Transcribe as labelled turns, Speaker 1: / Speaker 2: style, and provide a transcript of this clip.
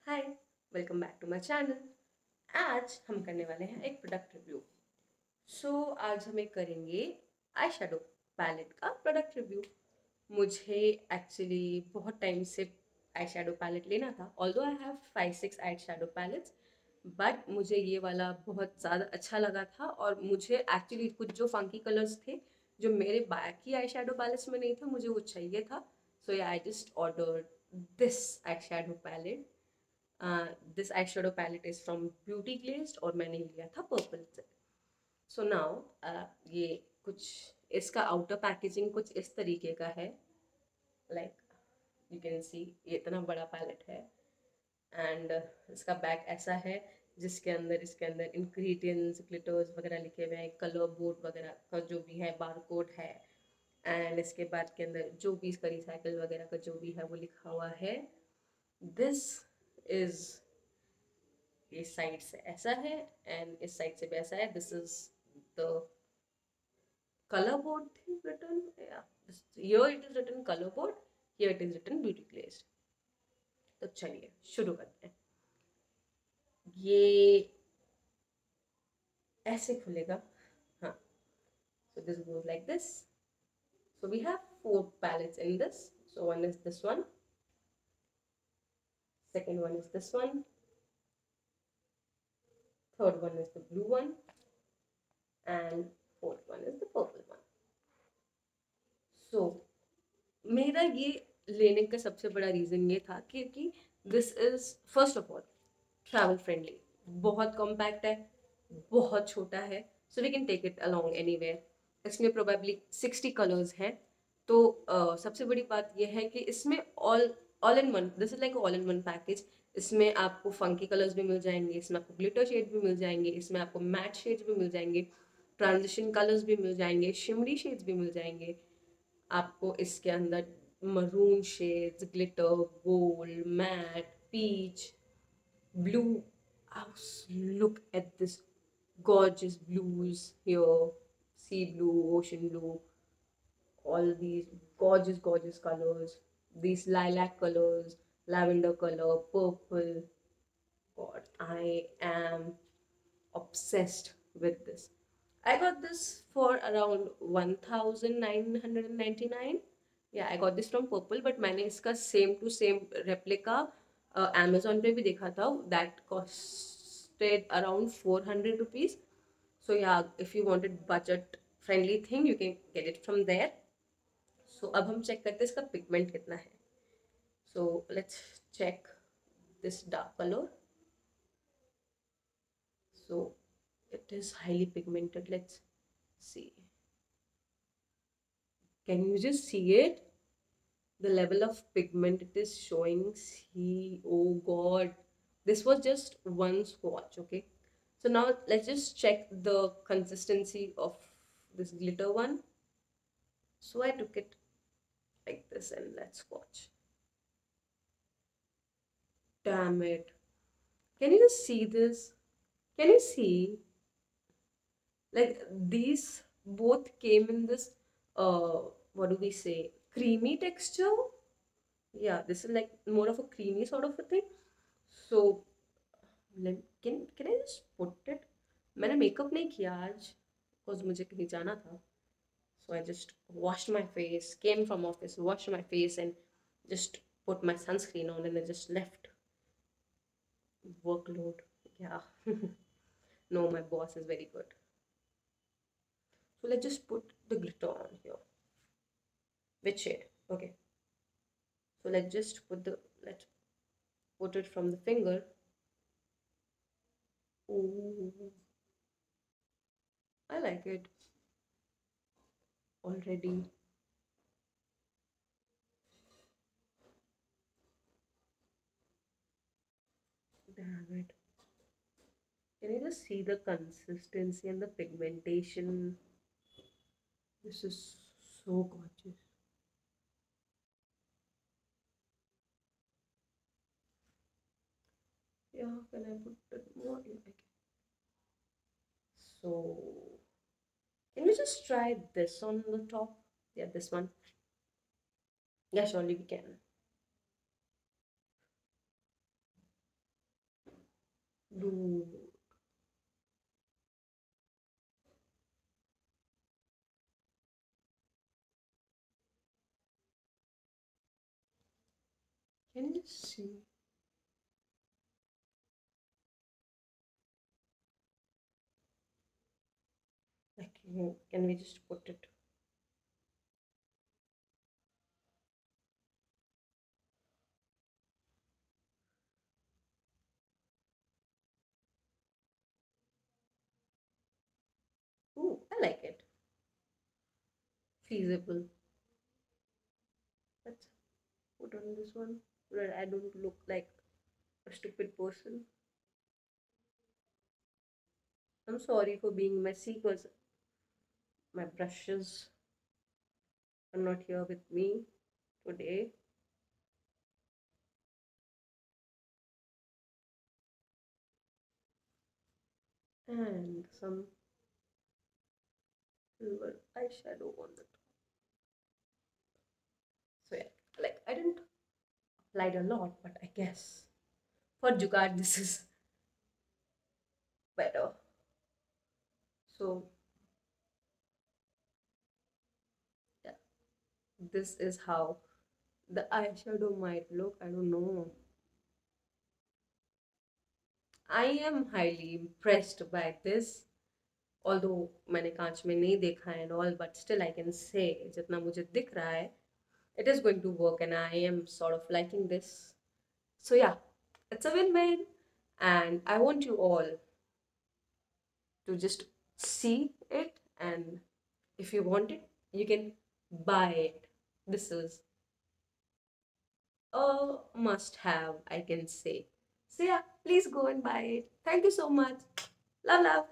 Speaker 1: Hi, welcome back to my channel. आज हम करने वाले हैं एक प्रोडक्ट रिव्यू। आज हम एक करेंगे आई शेडो पैलेट का प्रोडक्ट रिव्यू। मुझे एक्चुअली बहुत टाइम से आई शेडो पैलेट लेना था, although I have 5-6 eye shadow pallets, but मुझे ये वाला बहुत ज़्यादा अच्छा लगा था। और मुझे एक्चुअली कुछ जो फंकी कलर्स थे जो मेरे बाकी आई शेडो पैलेट्स में नहीं थे, मुझे वो चाहिए था। So I just order this eye shadow palette. This eye shadow palette is from beauty glazed और मैंने लिया था पर्पल से। सो नाउ ये कुछ इसका आउटर पैकेजिंग कुछ इस तरीके का है। लाइक यू कैन सी ये इतना बड़ा पैलेट है एंड इसका बैक ऐसा है जिसके अंदर इसके अंदर इंग्रेडिएंट्स ग्लिटर्स वगैरह लिखे हुए हैं, कलर बोर्ड वगैरह का जो भी है बारकोड है। एंड इसके बाद के अंदर जो भी इसका रिसाइकल वगैरह का जो भी है वो लिखा हुआ है। दिस इज इस साइड से ऐसा है एंड इस साइड से भी ऐसा है। This is the color board thing written. Yeah, here it is written color board, here it is written beauty glazed. तो चलिए शुरू करते हैं। ये ऐसे खुलेगा। हाँ, so this goes like this. So we have 4 palettes in this. So one is this one, second one is this one, third one is the blue one, and fourth one is the purple one. So मेरा ये लेने का सबसे बड़ा reason ये था क्योंकि this is first of all travel friendly, बहुत कॉम्पैक्ट है, बहुत छोटा है, so we can take it along anywhere. इसमें प्रोबेबली 60 कलर्स हैं। तो सबसे बड़ी बात यह है कि इसमें all in one, this is like all in one package. इसमें आपको फंकी कलर्स भी मिल जाएंगे, इसमें आपको ग्लिटर शेड भी मिल जाएंगे, इसमें आपको मैट शेड्स भी मिल जाएंगे, ट्रांजिशन कलर्स भी मिल जाएंगे, शिमरी शेड्स भी मिल जाएंगे। आपको इसके अंदर maroon shades, glitter, gold, matte, peach, blue. Look at this gorgeous blues here, sea blue, ocean blue, all these gorgeous colors, these lilac colors, lavender color, purple. God, I am obsessed with this. I got this for around 1999. Yeah, I got this from Purple, but मैंने इसका same to same replica Amazon पे भी देखा था। That costed around 400 rupees. So या if you wanted budget friendly thing you can get it from there. So अब हम check करते हैं इसका पिगमेंट कितना है। So let's check this dark colour. So it is highly pigmented. Let's see. Can you just see it? The level of pigment it is showing. See, oh god, this was just one swatch. Okay, so now let's just check the consistency of this glitter one. So I took it like this and let's swatch. Damn it, can you just see this? Can you see, like, these both came in this what do we say, creamy texture. Yeah, this is like more of a creamy sort of a thing. So can I just put it? मैंने makeup नहीं किया आज because मुझे कहीं जाना था। So I just washed my face, came from office, washed my face and just put my sunscreen on and I just left. Workload, yeah. No, my boss is very good. So let's just put the glitter on here. Which shade? Okay. So let's put it from the finger. Ooh, I like it already. Damn it. Can you just see the consistency and the pigmentation? This is so gorgeous. Yeah, can I put it more? Yeah, I can. So, can we just try this on the top? Yeah, this one. Yeah, surely we can. Do can you see? Like, can we just put it? Ooh, I like it. Feasible. Let's put on this one so that I don't look like a stupid person. I'm sorry for being messy because my brushes are not here with me today. And some silver eyeshadow on the top. So yeah, like I didn't apply a lot, but I guess for Jugaad this is better. So yeah, this is how the eyeshadow might look. I don't know. I am highly impressed by this. Although मैंने कांच में नहीं देखा and all, but still I can say जितना मुझे दिख रहा है, it is going to work, and I am sort of liking this. So yeah, it's a win-win, and I want you all to just see it, and if you want it, you can buy it. This is a must-have, I can say. So yeah, please go and buy it. Thank you so much. Love, love.